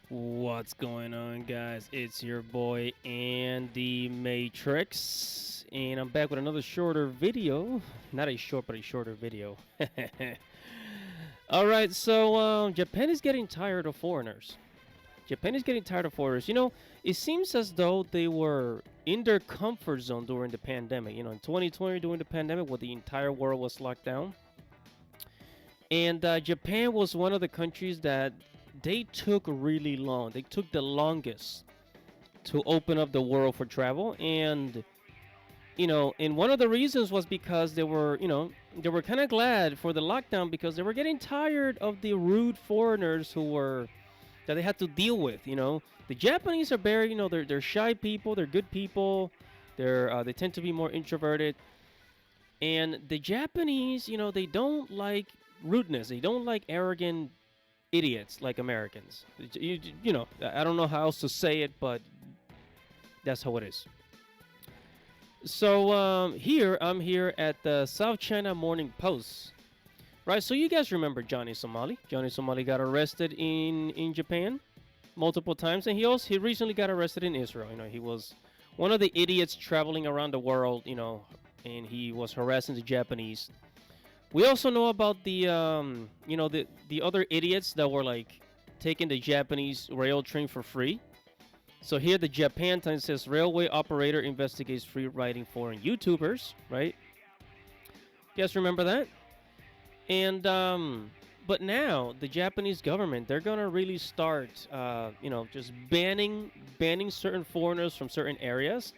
What's going on, guys? It's your boy Andy Matrix, and I'm back with another shorter video. Not a short, but a shorter video. All right, so Japan is getting tired of foreigners. Japan is getting tired of foreigners. It seems as though they were in their comfort zone during the pandemic. In 2020, during the pandemic, where the entire world was locked down, and Japan was one of the countries that they took really long. They took the longest to open up the world for travel. And one of the reasons was because they were kind of glad for the lockdown because they were getting tired of the rude foreigners that they had to deal with. The Japanese are very, they're shy people, they're good people, they tend to be more introverted. And the Japanese, they don't like rudeness. They don't like arrogant idiots like Americans. I don't know how else to say it, but that's how it is. So I'm here at the South China Morning Post, right? So you guys remember Johnny Somali? Johnny Somali got arrested in Japan multiple times, and he recently got arrested in Israel. He was one of the idiots traveling around the world, and he was harassing the Japanese. We also know about the other idiots that were like taking the Japanese rail train for free. So here the Japan Times says railway operator investigates free riding foreign YouTubers, right? You guys remember that? And but now the Japanese government, they're gonna really start just banning certain foreigners from certain areas.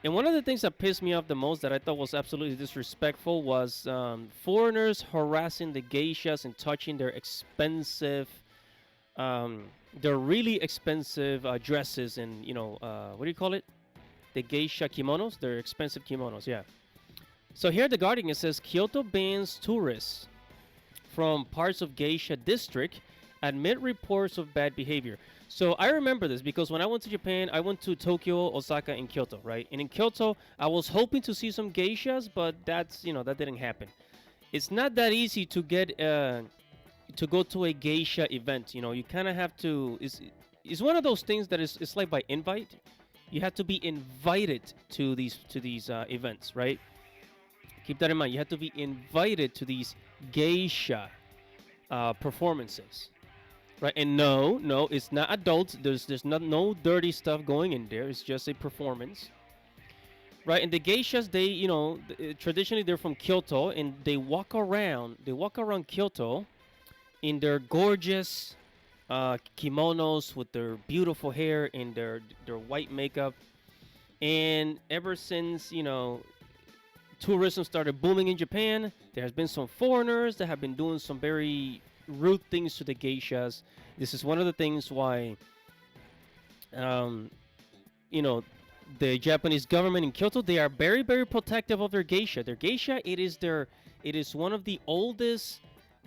And one of the things that pissed me off the most, that I thought was absolutely disrespectful, was foreigners harassing the geishas and touching their really expensive dresses and what do you call it? The geisha kimonos. They're expensive kimonos, yeah. So here at the Guardian it says Kyoto bans tourists from parts of geisha district amid reports of bad behavior. So I remember this because when I went to Japan, I went to Tokyo, Osaka, and Kyoto, right? And in Kyoto, I was hoping to see some geishas, but that didn't happen. It's not that easy to get to go to a geisha event. You kind of have to. It's one of those things that it's like by invite. You have to be invited to these events, right? Keep that in mind. You have to be invited to these geisha performances. Right, and no, it's not adults. There's no dirty stuff going in there. It's just a performance, right? And the geishas, they traditionally they're from Kyoto, and they walk around Kyoto in their gorgeous kimonos with their beautiful hair and their white makeup. And ever since tourism started booming in Japan, there has been some foreigners that have been doing some very rude things to the geishas. This is one of the things why the Japanese government in Kyoto, they are very, very protective of their geisha. Their geisha, it is one of the oldest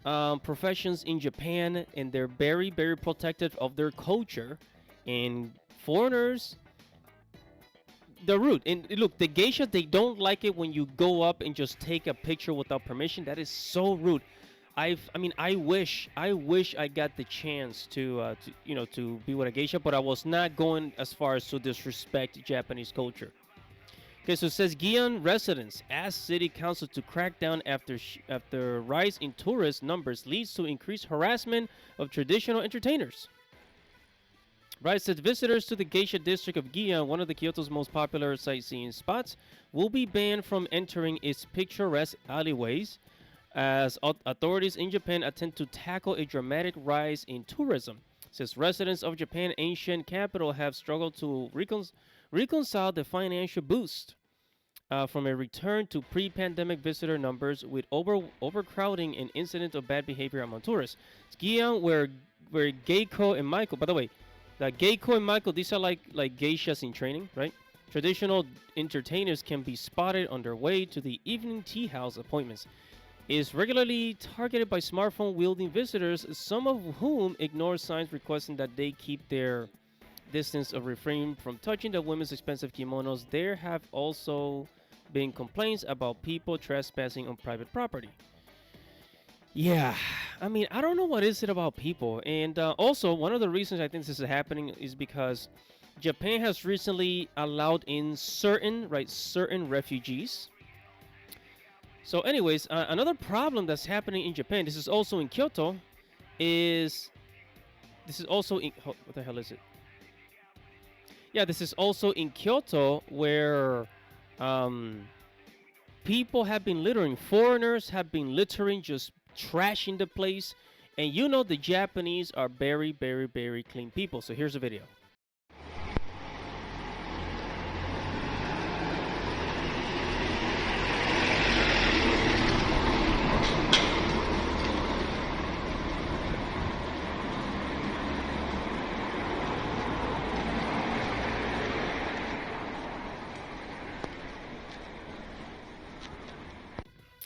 professions in Japan, and they're very, very protective of their culture. And foreigners, they're rude. And look, the geishas, they don't like it when you go up and just take a picture without permission. That is so rude. I wish I got the chance to be with a geisha, but I was not going as far as to disrespect Japanese culture. Okay, so it says Gion residents ask city council to crack down after rise in tourist numbers leads to increased harassment of traditional entertainers. Right, said visitors to the geisha district of Gion, one of the Kyoto's most popular sightseeing spots, will be banned from entering its picturesque alleyways as authorities in Japan attempt to tackle a dramatic rise in tourism. Since residents of Japan's ancient capital have struggled to reconcile the financial boost from a return to pre-pandemic visitor numbers with overcrowding and incidents of bad behavior among tourists. It's Gion, where Geiko and Michael, by the way, the Geiko and Michael, these are like geishas in training, right? Traditional entertainers can be spotted on their way to the evening tea house appointments. Is regularly targeted by smartphone-wielding visitors, some of whom ignore signs requesting that they keep their distance or refrain from touching the women's expensive kimonos. There have also been complaints about people trespassing on private property. Yeah, I mean, I don't know what is it about people, and also one of the reasons I think this is happening is because Japan has recently allowed in certain refugees. So, anyways, another problem that's happening in Japan. This is also in Kyoto. Is this is also in what the hell is it? Yeah, this is also in Kyoto where um, people have been littering. Foreigners have been littering, just trashing the place. And you know the Japanese are very, very, very clean people. So here's a video.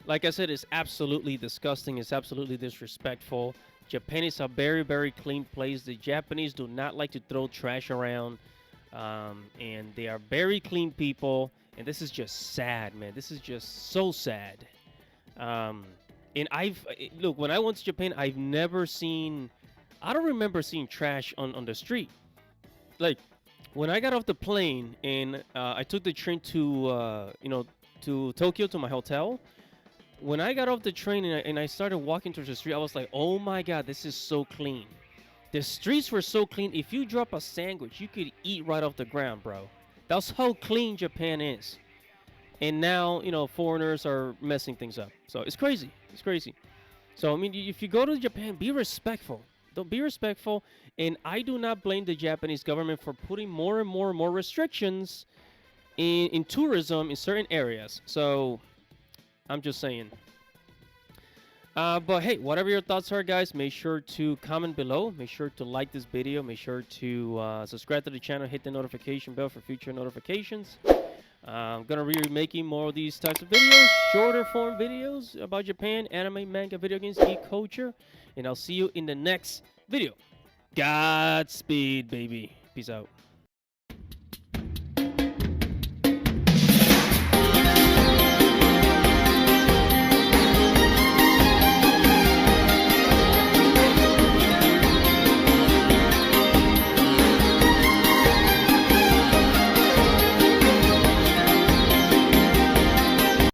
Like I said, it's absolutely disgusting. It's absolutely disrespectful. Japan is a very, very clean place. The Japanese do not like to throw trash around, and they are very clean people. And this is just sad, man. This is just so sad. Um, and look, when I went to Japan, I've never seen. I don't remember seeing trash on the street. Like when I got off the plane and I took the train to to Tokyo to my hotel. When I got off the train and I started walking towards the street, I was like, oh my God, this is so clean. The streets were so clean. If you drop a sandwich, you could eat right off the ground, bro. That's how clean Japan is. And now, foreigners are messing things up. So it's crazy. It's crazy. So, I mean, if you go to Japan, be respectful. Don't be respectful. And I do not blame the Japanese government for putting more and more and more restrictions in tourism in certain areas. So I'm just saying. But hey, whatever your thoughts are, guys, make sure to comment below. Make sure to like this video. Make sure to subscribe to the channel. Hit the notification bell for future notifications. I'm going to be making more of these types of videos. Shorter form videos about Japan, anime, manga, video games, geek culture. And I'll see you in the next video. Godspeed, baby. Peace out.